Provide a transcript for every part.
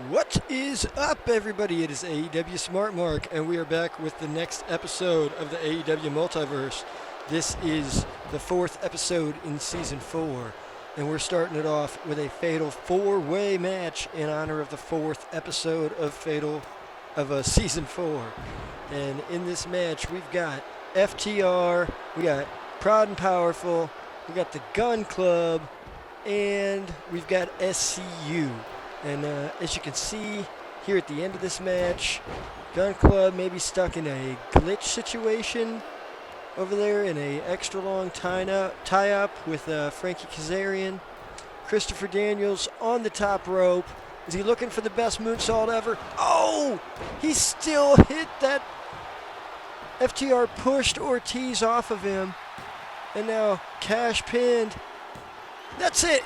What is up, everybody? It is AEW Smart Mark, and we are back with the next episode of the AEW Multiverse. This is the fourth episode in Season 4, and we're starting it off with a fatal four-way match in honor of the fourth episode of Season 4. And in this match, we've got FTR, we got Proud and Powerful, we got the Gun Club, and we've got SCU. And as you can see here at the end of this match, Gun Club may be stuck in a glitch situation over there in a extra long tie-up with Frankie Kazarian. Christopher Daniels on the top rope. Is he looking for the best moonsault ever? Oh! He still hit that. FTR pushed Ortiz off of him. And now Cash pinned. That's it!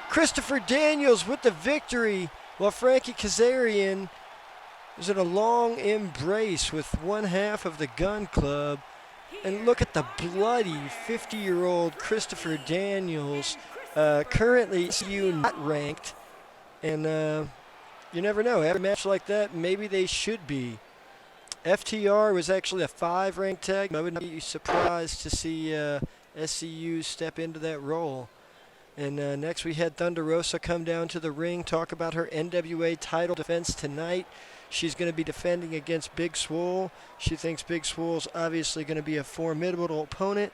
Christopher Daniels with the victory, while Frankie Kazarian was in a long embrace with one half of the Gun Club. And look at the bloody 50-year-old Christopher Daniels, currently SCU not ranked. And you never know, after a match like that, maybe they should be. FTR was actually a 5-ranked tag. I would not be surprised to see SCU step into that role. And next we had Thunderosa come down to the ring, talk about her NWA title defense tonight. She's going to be defending against Big Swole. She thinks Big Swole's obviously going to be a formidable opponent.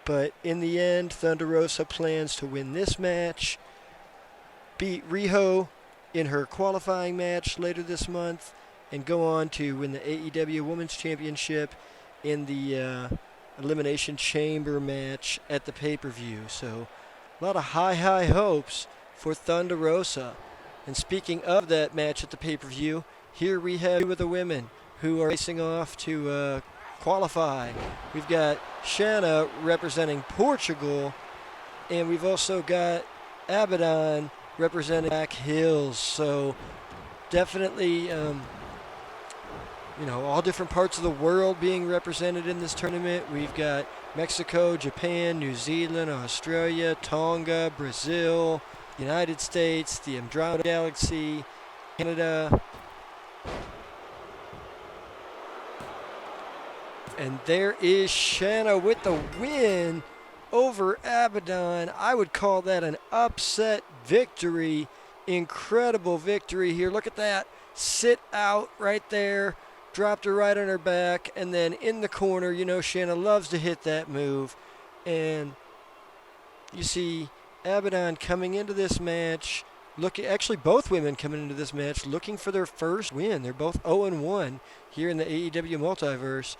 But in the end, Thunderosa plans to win this match, beat Riho in her qualifying match later this month, and go on to win the AEW Women's Championship in the Elimination Chamber match at the pay-per-view. So a lot of high hopes for Thunderosa. And speaking of that match at the pay-per-view, here we have two of the women who are racing off to qualify. We've got Shanna representing Portugal, and we've also got Abaddon representing Black Hills. So definitely, all different parts of the world being represented in this tournament. We've got Mexico, Japan, New Zealand, Australia, Tonga, Brazil, United States, the Andromeda Galaxy, Canada. And there is Shanna with the win over Abaddon. I would call that an upset victory. Incredible victory here. Look at that. Sit out right there. Dropped her right on her back, and then in the corner, Shanna loves to hit that move. And you see Abaddon coming into this match, actually both women coming into this match looking for their first win. They're both 0-1 here in the AEW Multiverse,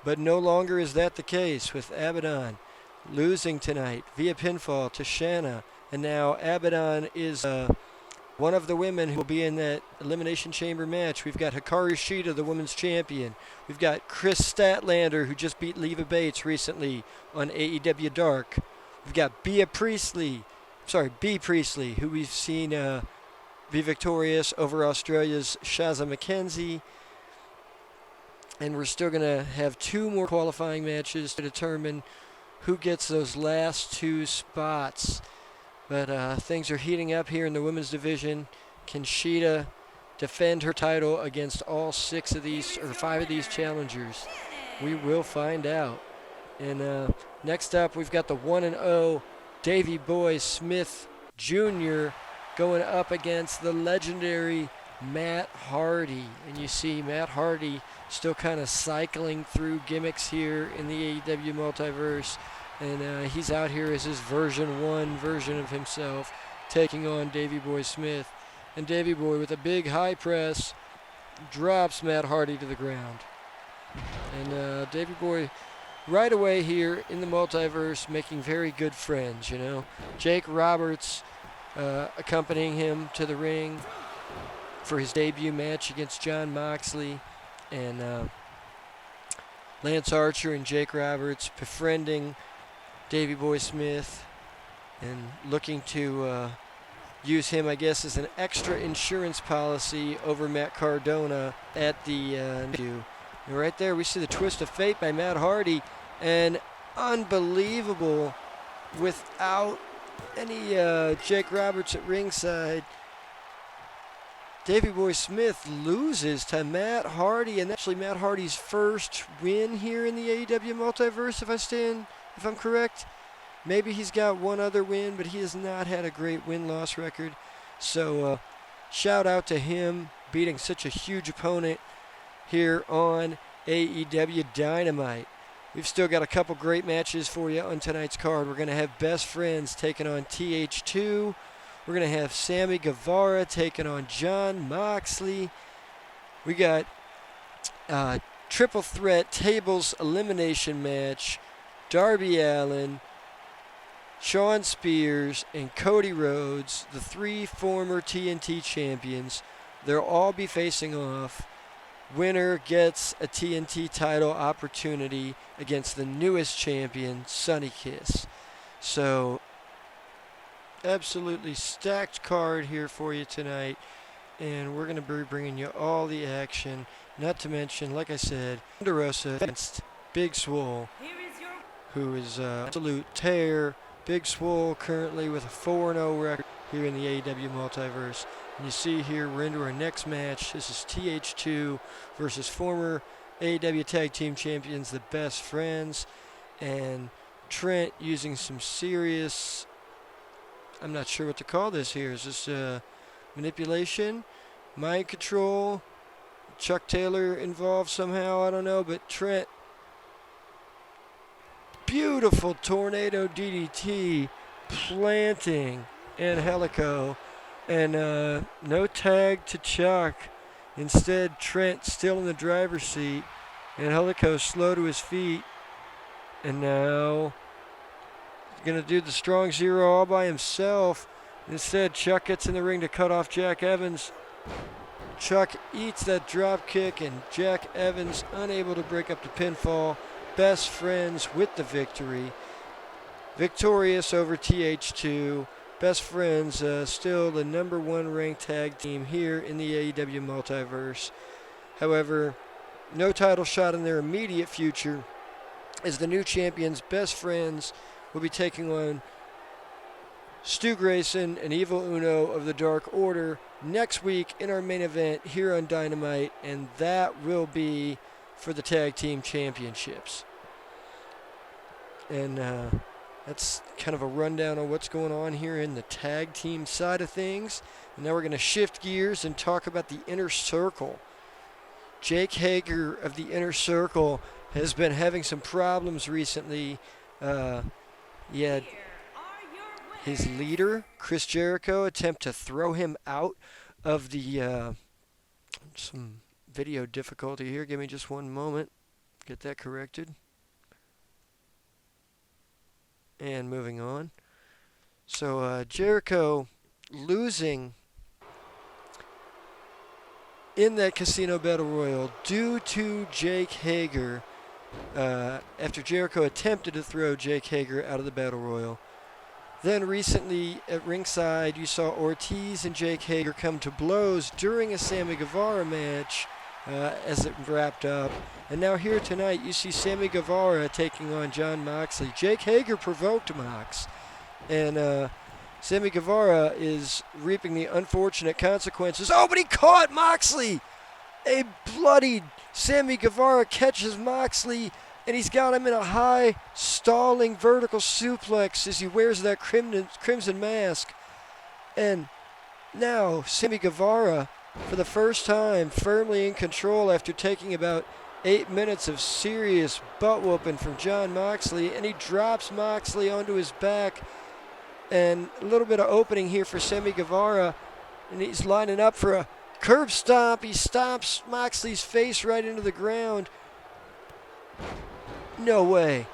but no longer is that the case, with Abaddon losing tonight via pinfall to Shanna. And now Abaddon is one of the women who will be in that Elimination Chamber match. We've got Hikaru Shida, the women's champion. We've got Chris Statlander, who just beat Leva Bates recently on AEW Dark. We've got Bea Priestley, who we've seen be victorious over Australia's Shazza McKenzie. And we're still going to have two more qualifying matches to determine who gets those last two spots. But things are heating up here in the women's division. Can Shida defend her title against all 5 of these challengers? We will find out. And next up, we've got the 1-0 Davey Boy Smith Jr. going up against the legendary Matt Hardy. And you see Matt Hardy still kind of cycling through gimmicks here in the AEW Multiverse. And he's out here as his version 1 version of himself, taking on Davey Boy Smith. And Davey Boy, with a big high press, drops Matt Hardy to the ground. And Davey Boy, right away here in the Multiverse, making very good friends, Jake Roberts accompanying him to the ring for his debut match against Jon Moxley. And Lance Archer and Jake Roberts befriending Davey Boy Smith and looking to use him, I guess, as an extra insurance policy over Matt Cardona at the and right there we see the twist of fate by Matt Hardy, and unbelievable, without any Jake Roberts at ringside. Davey Boy Smith loses to Matt Hardy, and actually Matt Hardy's first win here in the AEW Multiverse, if I'm correct. Maybe he's got one other win, but he has not had a great win-loss record. So shout out to him beating such a huge opponent here on AEW Dynamite. We've still got a couple great matches for you on tonight's card. We're going to have Best Friends taking on TH2. We're going to have Sammy Guevara taking on Jon Moxley. We got triple threat tables elimination match. Darby Allin, Shawn Spears, and Cody Rhodes, the three former TNT champions. They'll all be facing off. Winner gets a TNT title opportunity against the newest champion, Sonny Kiss. So, absolutely stacked card here for you tonight. And we're going to be bringing you all the action. Not to mention, like I said, Thunderosa against Big Swole, who is absolute tear. Big Swole currently with a 4-0 record here in the AEW Multiverse. And you see here, we're into our next match. This is TH2 versus former AEW Tag Team Champions, the Best Friends. And Trent using some serious, I'm not sure what to call this here. Is this manipulation, mind control, Chuck Taylor involved somehow? I don't know, but Trent, beautiful tornado DDT, planting Angelico. And no tag to Chuck. Instead, Trent still in the driver's seat. And Angelico slow to his feet. And now he's going to do the strong zero all by himself. Instead, Chuck gets in the ring to cut off Jack Evans. Chuck eats that drop kick, and Jack Evans unable to break up the pinfall. Best Friends with the victory. Victorious over TH2. Best Friends still the number one ranked tag team here in the AEW Multiverse. However, no title shot in their immediate future, as the new champions, Best Friends, will be taking on Stu Grayson and Evil Uno of the Dark Order next week in our main event here on Dynamite, and that will be for the tag team championships. And that's kind of a rundown of what's going on here in the tag team side of things. And now we're going to shift gears and talk about the Inner Circle. Jake Hager of the Inner Circle has been having some problems recently. He had his leader, Chris Jericho, attempt to throw him out of the some video difficulty here. Give me just one moment. Get that corrected. And moving on. So Jericho losing in that Casino Battle Royal due to Jake Hager after Jericho attempted to throw Jake Hager out of the Battle Royal. Then recently at ringside, you saw Ortiz and Jake Hager come to blows during a Sammy Guevara match as it wrapped up. And now here tonight, you see Sammy Guevara taking on Jon Moxley. Jake Hager provoked Mox. And Sammy Guevara is reaping the unfortunate consequences. Oh, but he caught Moxley! A bloodied Sammy Guevara catches Moxley, and he's got him in a high, stalling vertical suplex as he wears that crimson mask. And now Sammy Guevara, for the first time, firmly in control after taking about 8 minutes of serious butt-whooping from Jon Moxley, and he drops Moxley onto his back. And a little bit of opening here for Sammy Guevara, and he's lining up for a curb stomp. He stomps Moxley's face right into the ground. No way.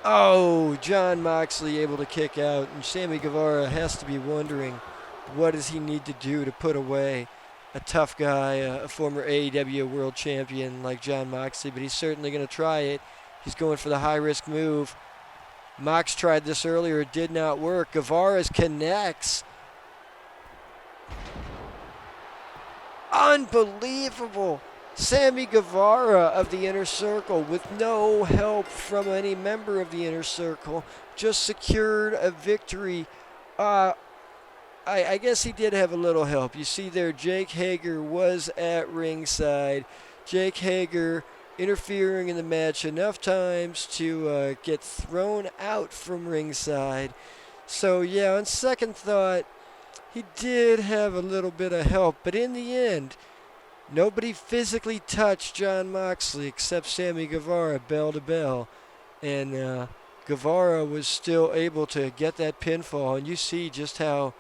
Oh, Jon Moxley able to kick out, and Sammy Guevara has to be wondering, what does he need to do to put away a tough guy, a former AEW World Champion like Jon Moxley? But he's certainly going to try it. He's going for the high-risk move. Mox tried this earlier. It did not work. Guevara connects. Unbelievable. Sammy Guevara of the Inner Circle, with no help from any member of the Inner Circle, just secured a victory. I guess he did have a little help. You see there, Jake Hager was at ringside. Jake Hager interfering in the match enough times to get thrown out from ringside. So, yeah, on second thought, he did have a little bit of help. But in the end, nobody physically touched Jon Moxley except Sammy Guevara, bell to bell. And Guevara was still able to get that pinfall. And you see just how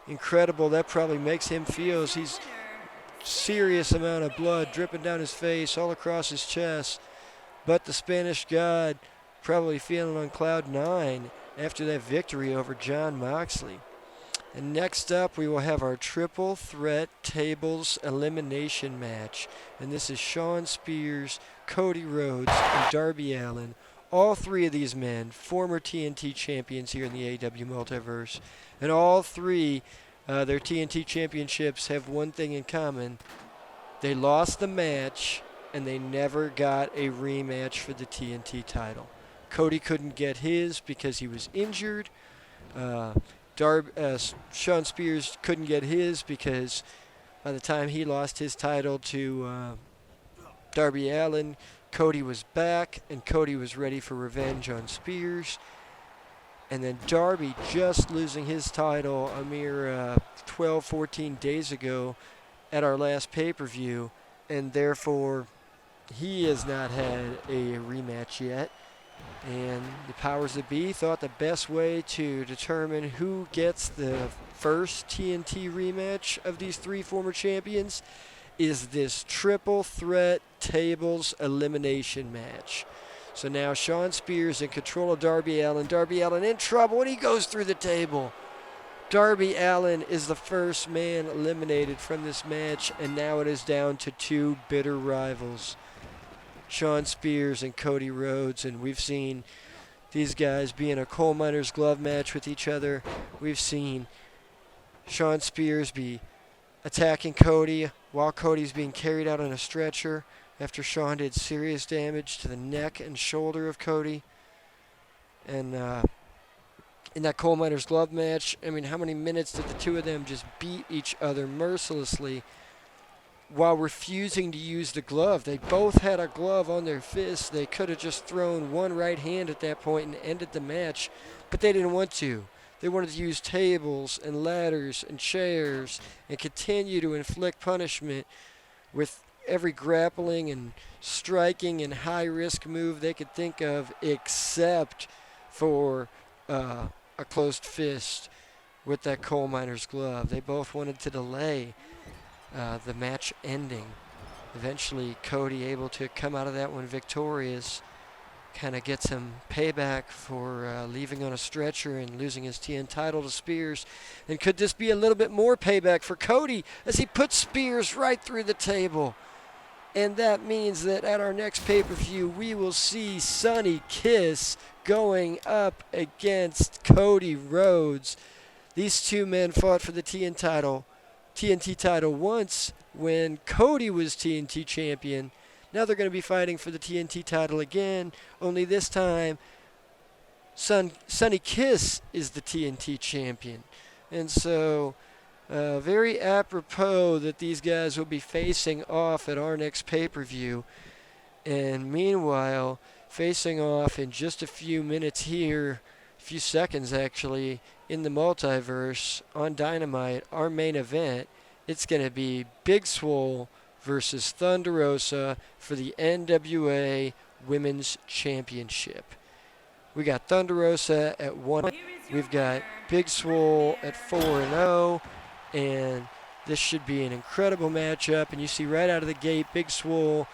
incredible that probably makes him feel as he's serious amount of blood dripping down his face, all across his chest. But the Spanish God probably feeling on cloud nine after that victory over Jon Moxley. And next up, we will have our triple threat tables elimination match. And this is Shawn Spears, Cody Rhodes, and Darby Allin. All three of these men, former TNT champions here in the AEW Multiverse. And all three, their TNT championships have one thing in common. They lost the match, and they never got a rematch for the TNT title. Cody couldn't get his because he was injured. Shawn Spears couldn't get his because by the time he lost his title to Darby Allin, Cody was back, and Cody was ready for revenge on Spears. And then Darby just losing his title a mere 12, 14 days ago at our last pay-per-view, and therefore he has not had a rematch yet. And the powers that be thought the best way to determine who gets the first TNT rematch of these three former champions is this triple threat tables elimination match. So now Shawn Spears in control of Darby Allin. Darby Allin in trouble and he goes through the table. Darby Allin is the first man eliminated from this match, and now it is down to two bitter rivals, Shawn Spears and Cody Rhodes. And we've seen these guys be in a coal miner's glove match with each other. We've seen Shawn Spears be attacking Cody while Cody's being carried out on a stretcher after Shawn did serious damage to the neck and shoulder of Cody. And in that coal miner's glove match, I mean, how many minutes did the two of them just beat each other mercilessly while refusing to use the glove? They both had a glove on their fists. They could have just thrown one right hand at that point and ended the match, but they didn't want to. They wanted to use tables and ladders and chairs and continue to inflict punishment with every grappling and striking and high-risk move they could think of, except for a closed fist with that coal miner's glove. They both wanted to delay the match ending. Eventually, Cody able to come out of that one victorious, kind of get some payback for leaving on a stretcher and losing his TN title to Spears. And could this be a little bit more payback for Cody as he puts Spears right through the table? And that means that at our next pay-per-view, we will see Sonny Kiss going up against Cody Rhodes. These two men fought for the TNT title once when Cody was TNT champion. Now they're going to be fighting for the TNT title again, only this time Sonny Kiss is the TNT champion. And so very apropos that these guys will be facing off at our next pay-per-view. And meanwhile, facing off in just a few minutes here, a few seconds actually, in the multiverse on Dynamite, our main event, it's going to be Big Swole versus Thunderosa for the NWA Women's Championship. We got Thunderosa at 1. We've got Big Swole at 4-0. And this should be an incredible matchup. And you see right out of the gate, Big Swole,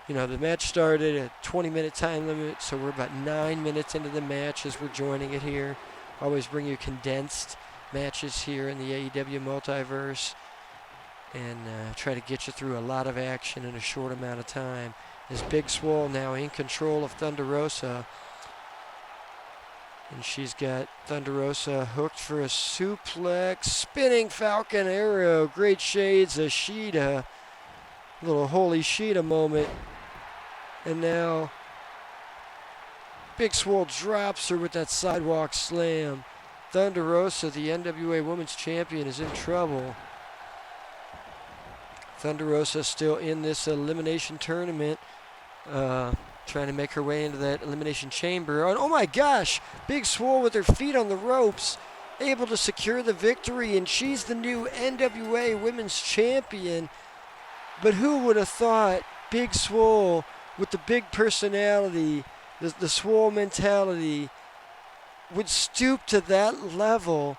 the match started at 20-minute time limit, so we're about 9 minutes into the match as we're joining it here. Always bring you condensed matches here in the AEW Multiverse and try to get you through a lot of action in a short amount of time. As Big Swole now in control of Thunderosa. And she's got Thunderosa hooked for a suplex, spinning Falcon Arrow, great shades of Sheeta, little holy Sheeta moment. And now Big Swole drops her with that sidewalk slam. Thunderosa, the NWA Women's Champion, is in trouble. Thunderosa still in this elimination tournament, trying to make her way into that elimination chamber. Oh my gosh! Big Swole with her feet on the ropes, able to secure the victory, and she's the new NWA Women's Champion. But who would have thought Big Swole, with the big personality, the Swole mentality, would stoop to that level,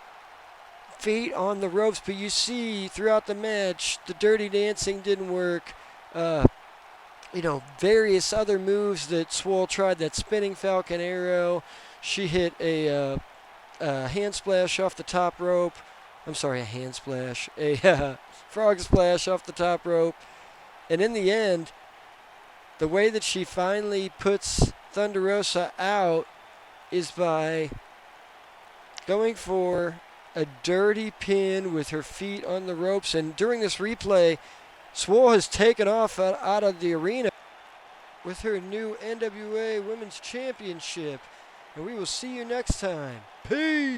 feet on the ropes. But you see throughout the match, the dirty dancing didn't work. Various other moves that Swole tried, that spinning Falcon Arrow. She hit a hand splash off the top rope. I'm sorry, a hand splash. A frog splash off the top rope. And in the end, the way that she finally puts Thunderosa out is by going for a dirty pin with her feet on the ropes. And during this replay, Swole has taken off out of the arena with her new NWA Women's Championship. And we will see you next time. Peace!